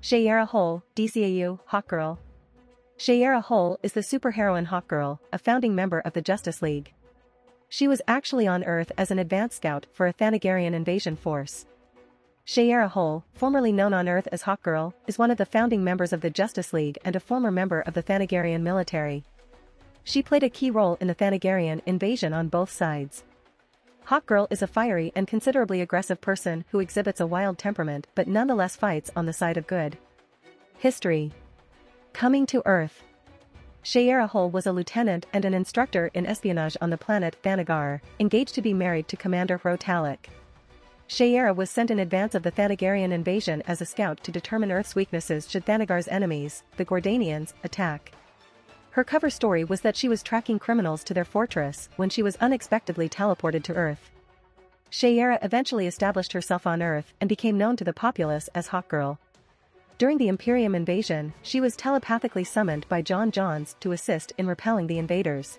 Shayera Hol, DCAU, Hawkgirl. Shayera Hol is the superheroine Hawkgirl, a founding member of the Justice League. She was actually on Earth as an advanced scout for a Thanagarian invasion force. Shayera Hol, formerly known on Earth as Hawkgirl, is one of the founding members of the Justice League and a former member of the Thanagarian military. She played a key role in the Thanagarian invasion on both sides. Hawkgirl is a fiery and considerably aggressive person who exhibits a wild temperament but nonetheless fights on the side of good. History. Coming to Earth. Shayera Hol was a lieutenant and an instructor in espionage on the planet Thanagar, engaged to be married to Commander Rotalik. Shayera was sent in advance of the Thanagarian invasion as a scout to determine Earth's weaknesses should Thanagar's enemies, the Gordanians, attack. Her cover story was that she was tracking criminals to their fortress when she was unexpectedly teleported to Earth. Shayera eventually established herself on Earth and became known to the populace as Hawkgirl. During the Imperium invasion, she was telepathically summoned by John Johns to assist in repelling the invaders.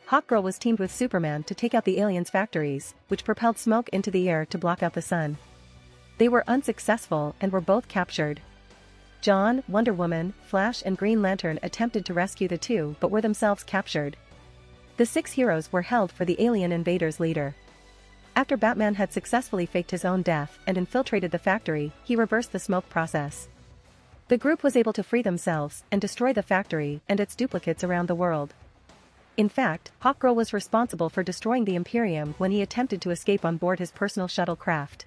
Hawkgirl was teamed with Superman to take out the aliens' factories, which propelled smoke into the air to block out the sun. They were unsuccessful and were both captured. John, Wonder Woman, Flash and Green Lantern attempted to rescue the two but were themselves captured. The 6 heroes were held for the alien invaders' leader. After Batman had successfully faked his own death and infiltrated the factory, he reversed the smoke process. The group was able to free themselves and destroy the factory and its duplicates around the world. In fact, Hawkgirl was responsible for destroying the Imperium when he attempted to escape on board his personal shuttlecraft.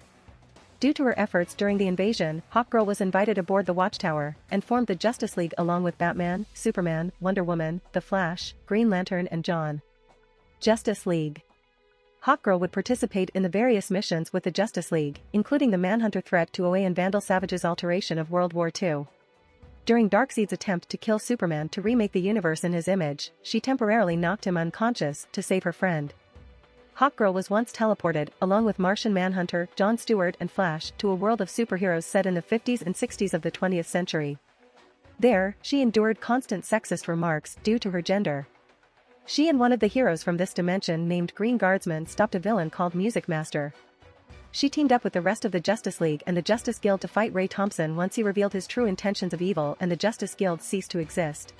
Due to her efforts during the invasion, Hawkgirl was invited aboard the Watchtower and formed the Justice League along with Batman, Superman, Wonder Woman, The Flash, Green Lantern and John. Justice League. Hawkgirl would participate in the various missions with the Justice League, including the Manhunter threat to OA and Vandal Savage's alteration of World War II. During Darkseid's attempt to kill Superman to remake the universe in his image, she temporarily knocked him unconscious to save her friend. Hawkgirl was once teleported, along with Martian Manhunter, John Stewart and Flash, to a world of superheroes set in the 50s and 60s of the 20th century. There, she endured constant sexist remarks due to her gender. She and one of the heroes from this dimension named Green Guardsman stopped a villain called Music Master. She teamed up with the rest of the Justice League and the Justice Guild to fight Ray Thompson once he revealed his true intentions of evil and the Justice Guild ceased to exist.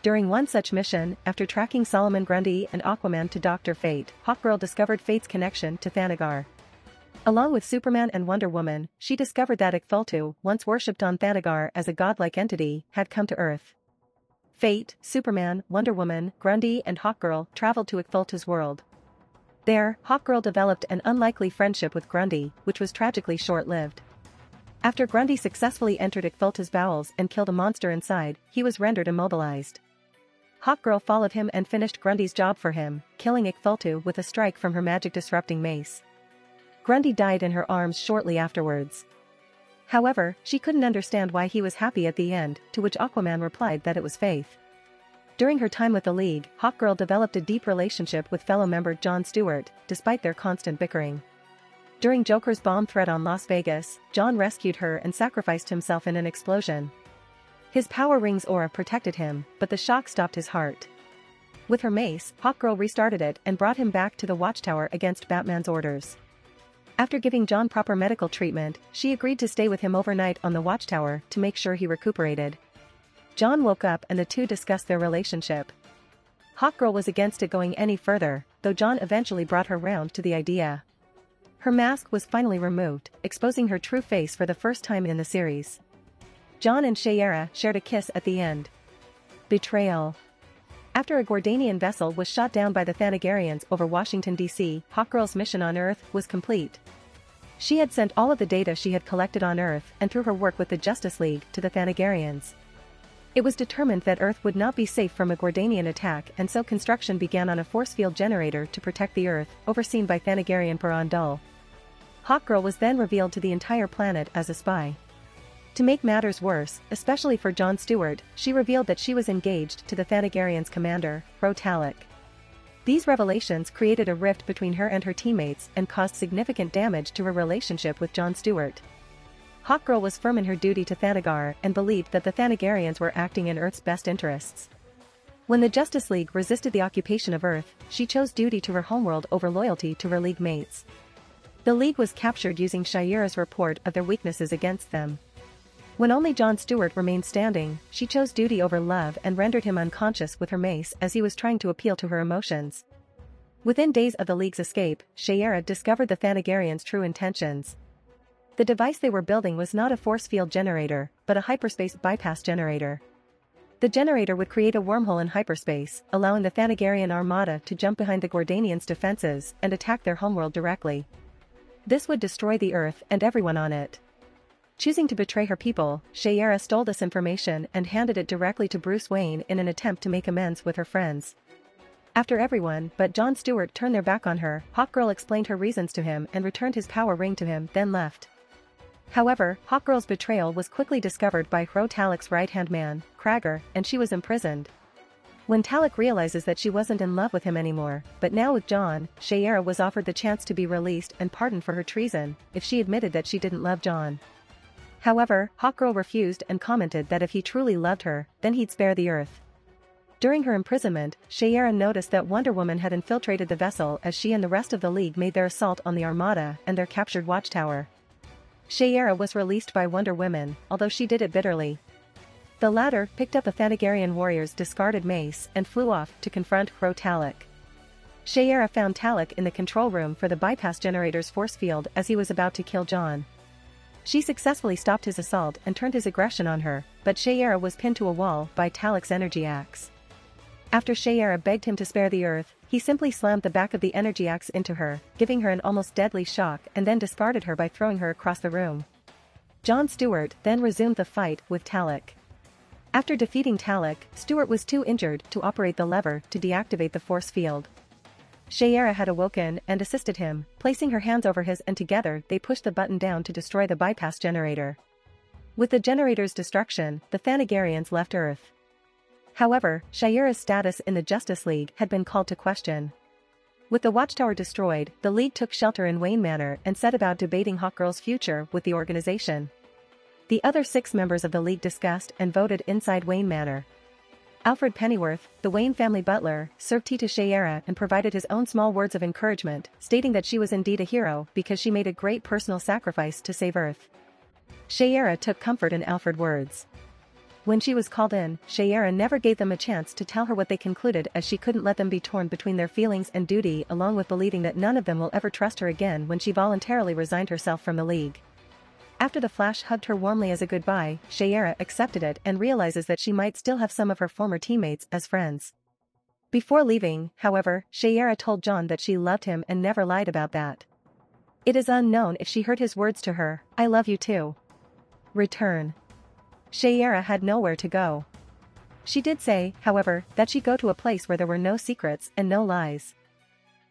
During one such mission, after tracking Solomon Grundy and Aquaman to Dr. Fate, Hawkgirl discovered Fate's connection to Thanagar. Along with Superman and Wonder Woman, she discovered that Iqbaltu, once worshipped on Thanagar as a godlike entity, had come to Earth. Fate, Superman, Wonder Woman, Grundy and Hawkgirl traveled to Iqbaltu's world. There, Hawkgirl developed an unlikely friendship with Grundy, which was tragically short-lived. After Grundy successfully entered Iqbaltu's bowels and killed a monster inside, he was rendered immobilized. Hawkgirl followed him and finished Grundy's job for him, killing Iqbaltu with a strike from her magic-disrupting mace. Grundy died in her arms shortly afterwards. However, she couldn't understand why he was happy at the end, to which Aquaman replied that it was faith. During her time with the League, Hawkgirl developed a deep relationship with fellow member John Stewart, despite their constant bickering. During Joker's bomb threat on Las Vegas, John rescued her and sacrificed himself in an explosion. His power ring's aura protected him, but the shock stopped his heart. With her mace, Hawkgirl restarted it and brought him back to the Watchtower against Batman's orders. After giving John proper medical treatment, she agreed to stay with him overnight on the Watchtower to make sure he recuperated. John woke up and the two discussed their relationship. Hawkgirl was against it going any further, though John eventually brought her round to the idea. Her mask was finally removed, exposing her true face for the first time in the series. John and Shayera shared a kiss at the end. Betrayal. After a Gordanian vessel was shot down by the Thanagarians over Washington, D.C., Hawkgirl's mission on Earth was complete. She had sent all of the data she had collected on Earth and through her work with the Justice League to the Thanagarians. It was determined that Earth would not be safe from a Gordanian attack and so construction began on a force field generator to protect the Earth, overseen by Thanagarian Barandal. Hawkgirl was then revealed to the entire planet as a spy. To make matters worse, especially for John Stewart, she revealed that she was engaged to the Thanagarians' commander, Rotalik. These revelations created a rift between her and her teammates and caused significant damage to her relationship with John Stewart. Hawkgirl was firm in her duty to Thanagar and believed that the Thanagarians were acting in Earth's best interests. When the Justice League resisted the occupation of Earth, she chose duty to her homeworld over loyalty to her League mates. The League was captured using Shayera's report of their weaknesses against them. When only Jon Stewart remained standing, she chose duty over love and rendered him unconscious with her mace as he was trying to appeal to her emotions. Within days of the League's escape, Shayera discovered the Thanagarians' true intentions. The device they were building was not a force field generator, but a hyperspace bypass generator. The generator would create a wormhole in hyperspace, allowing the Thanagarian armada to jump behind the Gordanians' defenses and attack their homeworld directly. This would destroy the Earth and everyone on it. Choosing to betray her people, Shayera stole this information and handed it directly to Bruce Wayne in an attempt to make amends with her friends. After everyone but Jon Stewart turned their back on her, Hawkgirl explained her reasons to him and returned his power ring to him, then left. However, Hawkgirl's betrayal was quickly discovered by Talik's right-hand man, Krager, and she was imprisoned. When Talik realizes that she wasn't in love with him anymore, but now with Jon, Shayera was offered the chance to be released and pardoned for her treason if she admitted that she didn't love Jon. However, Hawkgirl refused and commented that if he truly loved her, then he'd spare the Earth. During her imprisonment, Shayera noticed that Wonder Woman had infiltrated the vessel as she and the rest of the League made their assault on the Armada and their captured watchtower. Shayera was released by Wonder Woman, although she did it bitterly. The latter picked up a Thanagarian warrior's discarded mace and flew off to confront Talik. Shayera found Talik in the control room for the bypass generator's force field as he was about to kill Jon. She successfully stopped his assault and turned his aggression on her, but Shayera was pinned to a wall by Talik's energy axe. After Shayera begged him to spare the Earth, he simply slammed the back of the energy axe into her, giving her an almost deadly shock and then discarded her by throwing her across the room. Jon Stewart then resumed the fight with Talik. After defeating Talik, Stewart was too injured to operate the lever to deactivate the force field. Shayera had awoken and assisted him, placing her hands over his, and together they pushed the button down to destroy the bypass generator. With the generator's destruction, the Thanagarians left Earth. However, Shayera's status in the Justice League had been called to question. With the watchtower destroyed, the League took shelter in Wayne Manor and set about debating Hawkgirl's future with the organization. The other 6 members of the League discussed and voted inside Wayne Manor. Alfred Pennyworth, the Wayne family butler, served tea to Shayera and provided his own small words of encouragement, stating that she was indeed a hero because she made a great personal sacrifice to save Earth. Shayera took comfort in Alfred's words. When she was called in, Shayera never gave them a chance to tell her what they concluded, as she couldn't let them be torn between their feelings and duty, along with believing that none of them will ever trust her again when she voluntarily resigned herself from the League. After the Flash hugged her warmly as a goodbye, Shayera accepted it and realizes that she might still have some of her former teammates as friends. Before leaving, however, Shayera told Jon that she loved him and never lied about that. It is unknown if she heard his words to her, "I love you too." Return. Shayera had nowhere to go. She did say, however, that she'd go to a place where there were no secrets and no lies.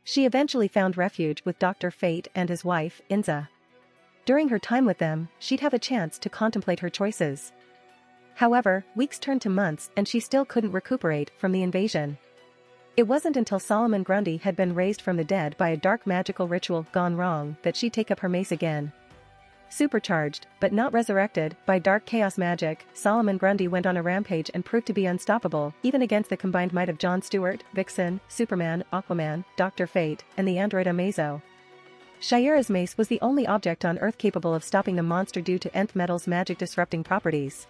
She eventually found refuge with Dr. Fate and his wife, Inza. During her time with them, she'd have a chance to contemplate her choices. However, weeks turned to months and she still couldn't recuperate from the invasion. It wasn't until Solomon Grundy had been raised from the dead by a dark magical ritual gone wrong that she'd take up her mace again. Supercharged, but not resurrected, by dark chaos magic, Solomon Grundy went on a rampage and proved to be unstoppable, even against the combined might of Jon Stewart, Vixen, Superman, Aquaman, Dr. Fate, and the android Amazo. Shayera's mace was the only object on Earth capable of stopping the monster due to Nth Metal's magic-disrupting properties.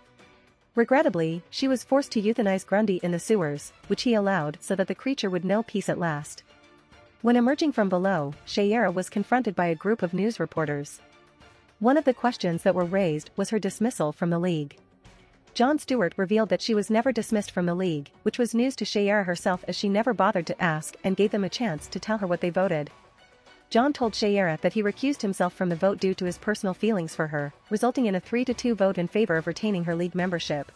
Regrettably, she was forced to euthanize Grundy in the sewers, which he allowed so that the creature would know peace at last. When emerging from below, Shayera was confronted by a group of news reporters. One of the questions that were raised was her dismissal from the League. Jon Stewart revealed that she was never dismissed from the League, which was news to Shayera herself, as she never bothered to ask and gave them a chance to tell her what they voted. Jon told Shayera that he recused himself from the vote due to his personal feelings for her, resulting in a 3-2 vote in favor of retaining her League membership.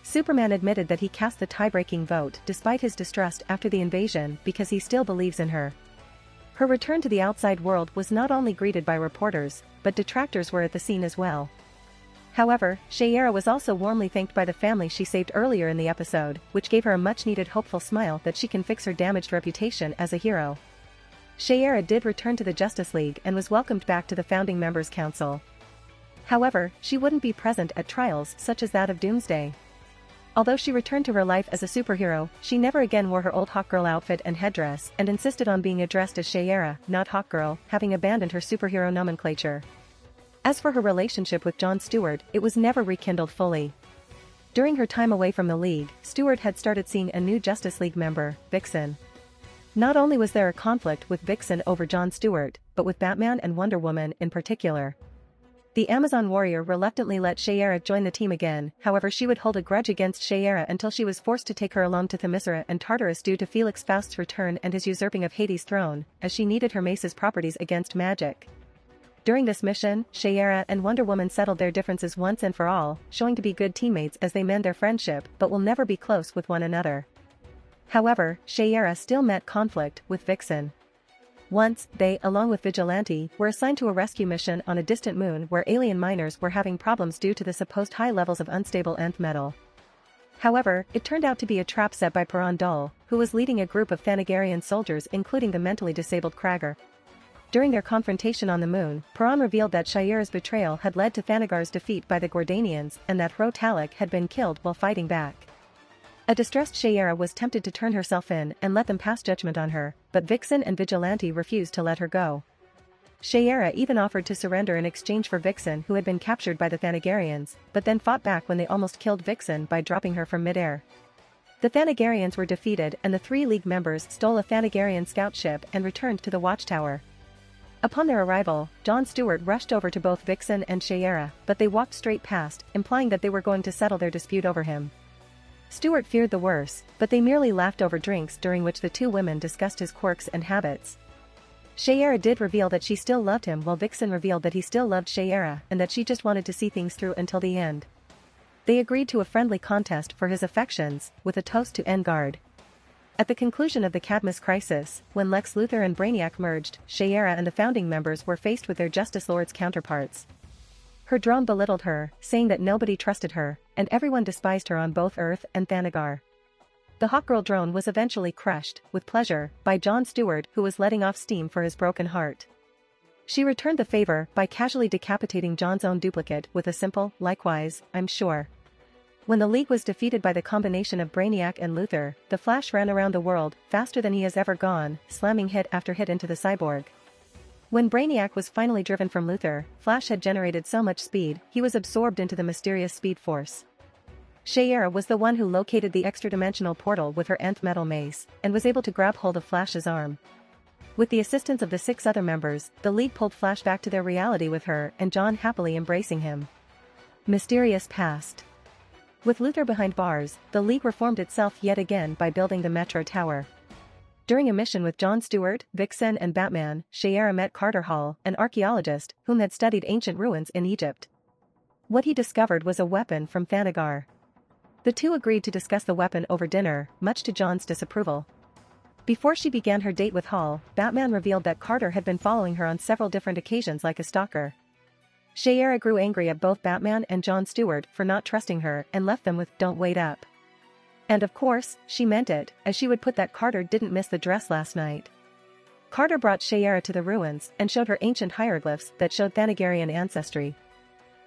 Superman admitted that he cast the tie-breaking vote despite his distrust after the invasion because he still believes in her. Her return to the outside world was not only greeted by reporters, but detractors were at the scene as well. However, Shayera was also warmly thanked by the family she saved earlier in the episode, which gave her a much-needed hopeful smile that she can fix her damaged reputation as a hero. Shayera did return to the Justice League and was welcomed back to the Founding Members Council. However, she wouldn't be present at trials such as that of Doomsday. Although she returned to her life as a superhero, she never again wore her old Hawkgirl outfit and headdress and insisted on being addressed as Shayera, not Hawkgirl, having abandoned her superhero nomenclature. As for her relationship with Jon Stewart, it was never rekindled fully. During her time away from the League, Stewart had started seeing a new Justice League member, Vixen. Not only was there a conflict with Vixen over Jon Stewart, but with Batman and Wonder Woman in particular. The Amazon warrior reluctantly let Shayera join the team again, however she would hold a grudge against Shayera until she was forced to take her along to Themyscira and Tartarus due to Felix Faust's return and his usurping of Hades' throne, as she needed her mace's properties against magic. During this mission, Shayera and Wonder Woman settled their differences once and for all, showing to be good teammates as they mend their friendship but will never be close with one another. However, Shayera still met conflict with Vixen. Once, they, along with Vigilante, were assigned to a rescue mission on a distant moon where alien miners were having problems due to the supposed high levels of unstable nth metal. However, it turned out to be a trap set by Perron Dull, who was leading a group of Thanagarian soldiers including the mentally disabled Krager. During their confrontation on the moon, Perron revealed that Shayera's betrayal had led to Thanagar's defeat by the Gordanians and that Ro-Talik had been killed while fighting back. A distressed Shayera was tempted to turn herself in and let them pass judgment on her, but Vixen and Vigilante refused to let her go. Shayera even offered to surrender in exchange for Vixen, who had been captured by the Thanagarians, but then fought back when they almost killed Vixen by dropping her from midair. The Thanagarians were defeated and the 3 League members stole a Thanagarian scout ship and returned to the Watchtower. Upon their arrival, Jon Stewart rushed over to both Vixen and Shayera, but they walked straight past, implying that they were going to settle their dispute over him. Stewart feared the worst, but they merely laughed over drinks during which the 2 women discussed his quirks and habits. Shayera did reveal that she still loved him while Vixen revealed that he still loved Shayera and that she just wanted to see things through until the end. They agreed to a friendly contest for his affections, with a toast to Engard. At the conclusion of the Cadmus crisis, when Lex Luthor and Brainiac merged, Shayera and the founding members were faced with their Justice Lord's counterparts. Her drone belittled her, saying that nobody trusted her, and everyone despised her on both Earth and Thanagar. The Hawkgirl drone was eventually crushed, with pleasure, by Jon Stewart, who was letting off steam for his broken heart. She returned the favor by casually decapitating Jon's own duplicate with a simple, "Likewise, I'm sure." When the League was defeated by the combination of Brainiac and Luthor, the Flash ran around the world, faster than he has ever gone, slamming hit after hit into the cyborg. When Brainiac was finally driven from Luthor, Flash had generated so much speed, he was absorbed into the mysterious Speed Force. Shayera was the one who located the extra-dimensional portal with her nth metal mace, and was able to grab hold of Flash's arm. With the assistance of the 6 other members, the League pulled Flash back to their reality with her and Jon happily embracing him. Mysterious past. With Luthor behind bars, the League reformed itself yet again by building the Metro Tower. During a mission with Jon Stewart, Vixen and Batman, Shayera met Carter Hall, an archaeologist whom had studied ancient ruins in Egypt. What he discovered was a weapon from Thanagar. The 2 agreed to discuss the weapon over dinner, much to Jon's disapproval. Before she began her date with Hall, Batman revealed that Carter had been following her on several different occasions like a stalker. Shayera grew angry at both Batman and Jon Stewart for not trusting her and left them with "Don't wait up." And of course, she meant it, as she would put that Carter didn't miss the dress last night. Carter brought Shayera to the ruins and showed her ancient hieroglyphs that showed Thanagarian ancestry.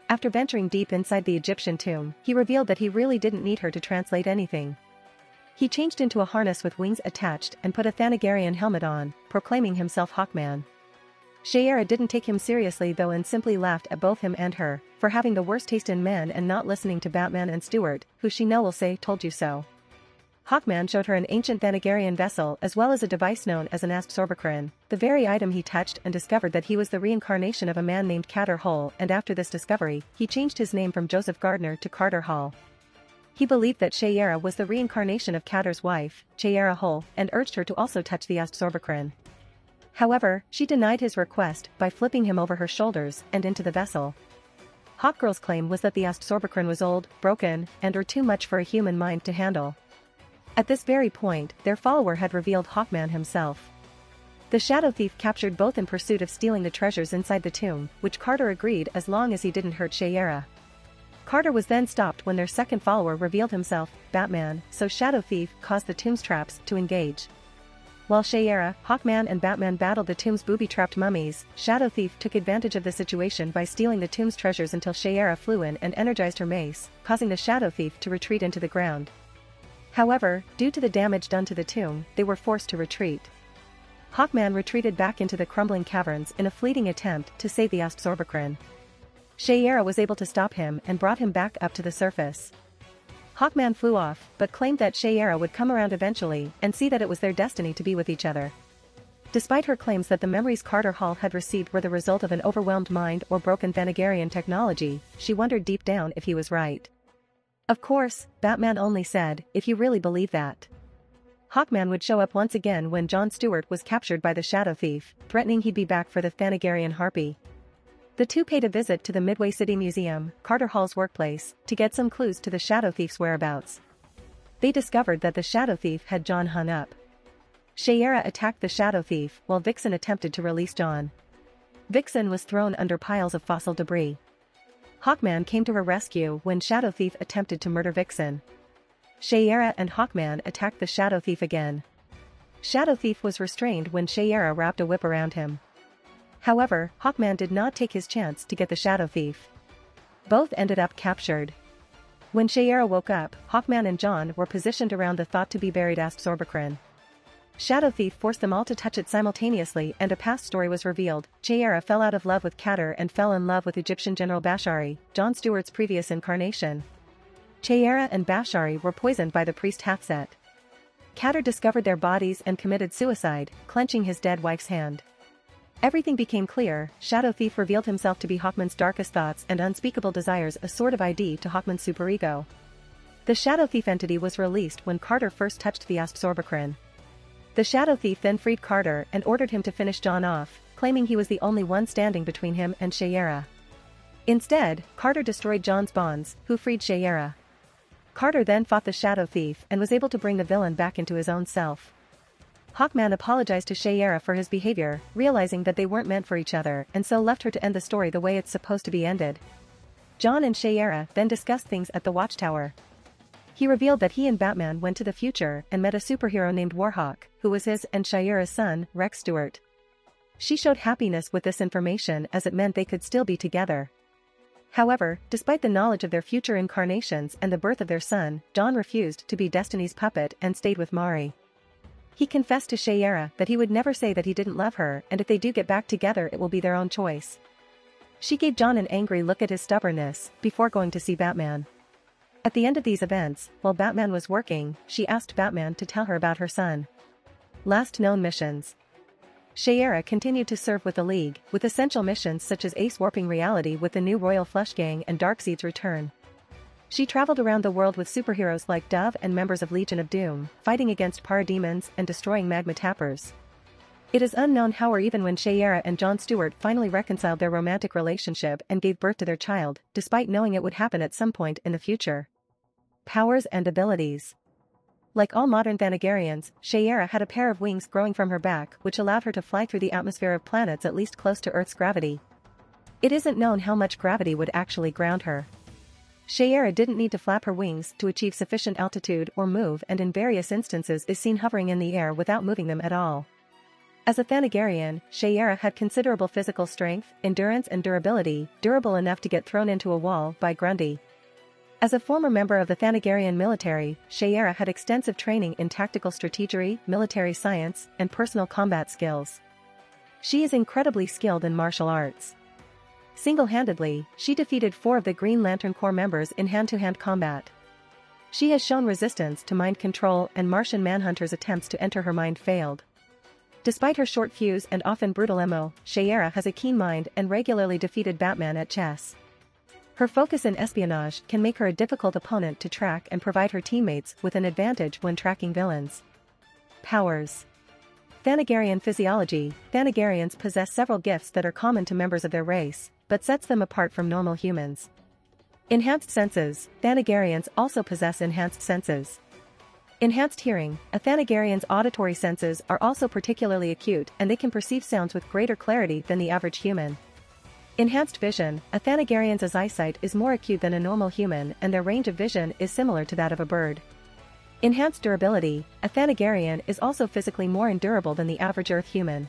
After venturing deep inside the Egyptian tomb, he revealed that he really didn't need her to translate anything. He changed into a harness with wings attached and put a Thanagarian helmet on, proclaiming himself Hawkman. Shayera didn't take him seriously though and simply laughed at both him and her, for having the worst taste in men and not listening to Batman and Stewart, who she know will say, "Told you so." Hawkman showed her an ancient Thanagarian vessel as well as a device known as an Astsorbacrine, the very item he touched, and discovered that he was the reincarnation of a man named Shayera Hol, and after this discovery, he changed his name from Joseph Gardner to Carter Hall. He believed that Shayera was the reincarnation of Carter's wife, Shayera Hol, and urged her to also touch the Astsorbacrine. However, she denied his request by flipping him over her shoulders and into the vessel. Hawkgirl's claim was that the Astsorbacrine was old, broken, and or too much for a human mind to handle. At this very point, their follower had revealed Hawkman himself. The Shadow Thief captured both in pursuit of stealing the treasures inside the tomb, which Carter agreed as long as he didn't hurt Shayera. Carter was then stopped when their second follower revealed himself, Batman, so Shadow Thief caused the tomb's traps to engage. While Shayera, Hawkman and Batman battled the tomb's booby-trapped mummies, Shadow Thief took advantage of the situation by stealing the tomb's treasures until Shayera flew in and energized her mace, causing the Shadow Thief to retreat into the ground. However, due to the damage done to the tomb, they were forced to retreat. Hawkman retreated back into the crumbling caverns in a fleeting attempt to save the Astsorbacrine. Shayera was able to stop him and brought him back up to the surface. Hawkman flew off, but claimed that Shayera would come around eventually and see that it was their destiny to be with each other. Despite her claims that the memories Carter Hall had received were the result of an overwhelmed mind or broken Thanagarian technology, she wondered deep down if he was right. Of course, Batman only said, if you really believe that. Hawkman would show up once again when Jon Stewart was captured by the Shadow Thief, threatening he'd be back for the Thanagarian Harpy. The two paid a visit to the Midway City Museum, Carter Hall's workplace, to get some clues to the Shadow Thief's whereabouts. They discovered that the Shadow Thief had Jon hung up. Shayera attacked the Shadow Thief while Vixen attempted to release Jon. Vixen was thrown under piles of fossil debris. Hawkman came to her rescue when Shadow Thief attempted to murder Vixen. Shayera and Hawkman attacked the Shadow Thief again. Shadow Thief was restrained when Shayera wrapped a whip around him. However, Hawkman did not take his chance to get the Shadow Thief. Both ended up captured. When Shayera woke up, Hawkman and Jon were positioned around the thought-to-be-buried Sorbacrine. Shadow Thief forced them all to touch it simultaneously and a past story was revealed. Shayera fell out of love with Katter and fell in love with Egyptian General Bashari, Jon Stewart's previous incarnation. Shayera and Bashari were poisoned by the priest Hathset. Katter discovered their bodies and committed suicide, clenching his dead wife's hand. Everything became clear. Shadow Thief revealed himself to be Hawkman's darkest thoughts and unspeakable desires, a sort of ID to Hawkman's superego. The Shadow Thief entity was released when Carter first touched the Sorbacrine. The Shadow Thief then freed Carter and ordered him to finish Jon off, claiming he was the only one standing between him and Shayera. Instead, Carter destroyed Jon's bonds, who freed Shayera. Carter then fought the Shadow Thief and was able to bring the villain back into his own self. Hawkman apologized to Shayera for his behavior, realizing that they weren't meant for each other and so left her to end the story the way it's supposed to be ended. Jon and Shayera then discussed things at the Watchtower. He revealed that he and Batman went to the future and met a superhero named Warhawk, who was his and Shayera's son, Rex Stewart. She showed happiness with this information as it meant they could still be together. However, despite the knowledge of their future incarnations and the birth of their son, Jon refused to be Destiny's puppet and stayed with Mari. He confessed to Shayera that he would never say that he didn't love her and if they do get back together it will be their own choice. She gave Jon an angry look at his stubbornness before going to see Batman. At the end of these events, while Batman was working, she asked Batman to tell her about her son. Last known missions. Shayera continued to serve with the League, with essential missions such as Ace warping reality with the new Royal Flush Gang and Darkseid's return. She traveled around the world with superheroes like Dove and members of Legion of Doom, fighting against parademons and destroying magma tappers. It is unknown how or even when Shayera and Jon Stewart finally reconciled their romantic relationship and gave birth to their child, despite knowing it would happen at some point in the future. Powers and abilities. Like all modern Thanagarians, Shayera had a pair of wings growing from her back which allowed her to fly through the atmosphere of planets at least close to Earth's gravity. It isn't known how much gravity would actually ground her. Shayera didn't need to flap her wings to achieve sufficient altitude or move and in various instances is seen hovering in the air without moving them at all. As a Thanagarian, Shayera had considerable physical strength, endurance and durability, durable enough to get thrown into a wall by Grundy. As a former member of the Thanagarian military, Shayera had extensive training in tactical strategy, military science, and personal combat skills. She is incredibly skilled in martial arts. Single-handedly, she defeated 4 of the Green Lantern Corps members in hand-to-hand combat. She has shown resistance to mind control and Martian Manhunter's attempts to enter her mind failed. Despite her short fuse and often brutal MO, Shayera has a keen mind and regularly defeated Batman at chess. Her focus in espionage can make her a difficult opponent to track and provide her teammates with an advantage when tracking villains. Powers. Thanagarian physiology. Thanagarians possess several gifts that are common to members of their race, but sets them apart from normal humans. Enhanced senses. Thanagarians also possess enhanced senses. Enhanced hearing. A Thanagarian's auditory senses are also particularly acute and they can perceive sounds with greater clarity than the average human. Enhanced vision. A Thanagarian's eyesight is more acute than a normal human and their range of vision is similar to that of a bird. Enhanced durability. A Thanagarian is also physically more endurable than the average Earth human.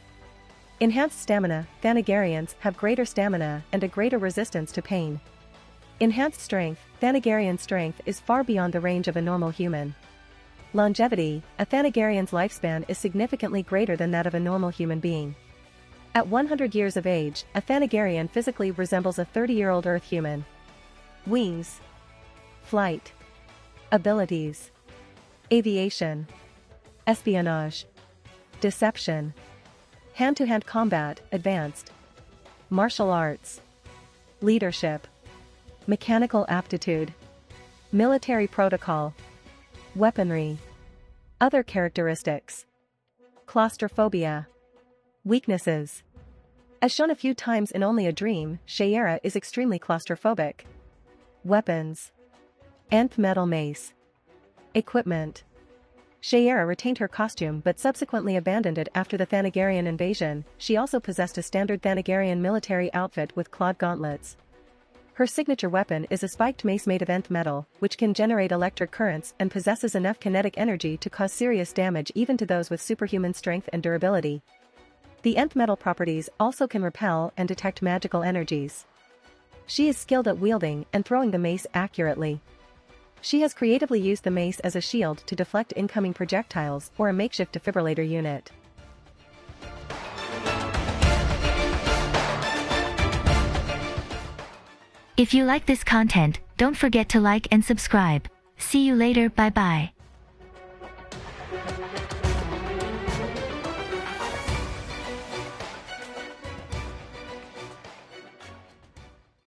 Enhanced stamina. Thanagarians have greater stamina and a greater resistance to pain. Enhanced strength. Thanagarian strength is far beyond the range of a normal human. Longevity. A Thanagarian's lifespan is significantly greater than that of a normal human being. At 100 years of age, a Thanagarian physically resembles a 30-year-old Earth human. Wings. Flight. Abilities. Aviation. Espionage. Deception. Hand-to-hand combat, advanced. Martial arts. Leadership. Mechanical aptitude. Military protocol. Weaponry. Other characteristics. Claustrophobia. Weaknesses. As shown a few times in Only a Dream, Shayera is extremely claustrophobic. Weapons. Nth metal mace. Equipment. Shayera retained her costume but subsequently abandoned it after the Thanagarian invasion. She also possessed a standard Thanagarian military outfit with clawed gauntlets. Her signature weapon is a spiked mace made of nth metal, which can generate electric currents and possesses enough kinetic energy to cause serious damage even to those with superhuman strength and durability. The nth metal properties also can repel and detect magical energies. She is skilled at wielding and throwing the mace accurately. She has creatively used the mace as a shield to deflect incoming projectiles or a makeshift defibrillator unit. If you like this content, don't forget to like and subscribe. See you later, bye bye.